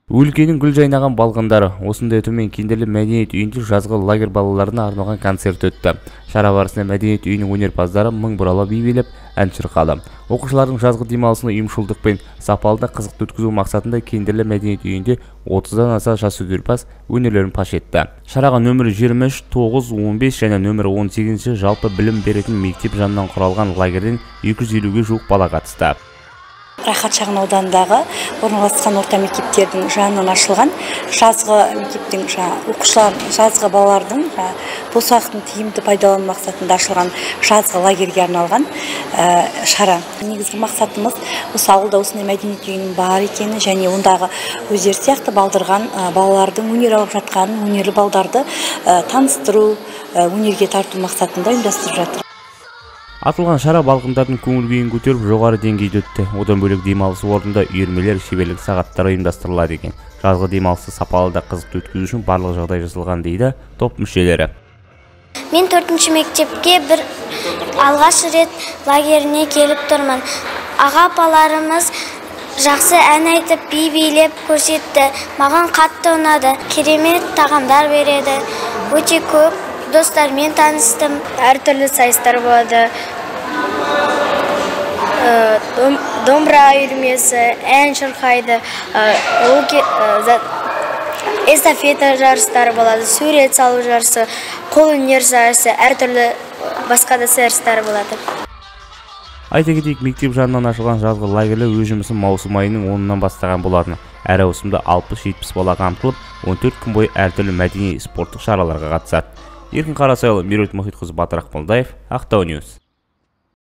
Өлкенің гүл жайнаған балғындары осындай төмен кендерлі мәдениет үйінде жазғы лагерь балаларына арналған концерт өтті. Шара барысында мәдениет үйінің өнерпаздары мың бұрала би билеп, ән шырқады. Оқушылардың жазғы демалысын ұйымшылдық пен сапалы да қызықты өткізу мақсатында кендерлі мәдениет үйінде 30-дан аса жас өнерпаз өнерлерін паш етті. Шараға нөмірі 23, 9, 15 және нөмірі 18 жалпы білім беретін мектеп жанынан құралған лагерден 250-ге жуық бала қатысты. Рахат шағын ауданындағы орналасқан орта мектептердің жанынан ашылған жазғы мектептің оқушылар, жазғы балалардың бос уақытын тиімді пайдалану мақсатында ашылған жазғы лагерьге арналған шара. Негізгі мақсатымыз осы ауылда осындай мәдениет үйінің бар екені және ондағы өздері сияқты балдырған балалардың өнер алып жатқанын, өнерлі балдарды таныстыру, өнерге тарту мақсатында ұйымдастырып жатыр. Атылған шара балғындардың көңіл күйін көтеріп жоғары деңгейде өтті. Одан бөлек демалыс орнында үйірмелер, шеберлік сағаттары ұйымдастырылады екен. Жазғы демалысты сапалы да қызықты өткізу үшін барлық жағдай жасалған дейді топ мүшелері. Мен 4-ші мектепке бір алғаш рет лагеріне келіп тұрмын. Аға-апаларымыз жақсы ән айтып, би билеп көрсетті. Маған қатты ұнады. Керемет тағамдар береді. Өте көп достармен таныстым. Әртүрлі сайыстар болады. Домбыра үйірмесі, ән шырқайды, эстафета жарыстары болады, сурет салу жарысы, қолөнер жарысы, әртүрлі басқа да сайыстар болады. Айта кетейік, мектеп жанынан ашылған жазғы лагерлер өз жұмысын маусым айының 10-нан бастаған болатын. Әр ауысымда 60-70 бала қамтылып, 14 күн бойы әртүрлі мәдени спорттық шараларға қатысады. Еркін Қарасайлы, Меруерт Мұхитқызы, Батыр Ақмолдаев, Ақтау Ньюс.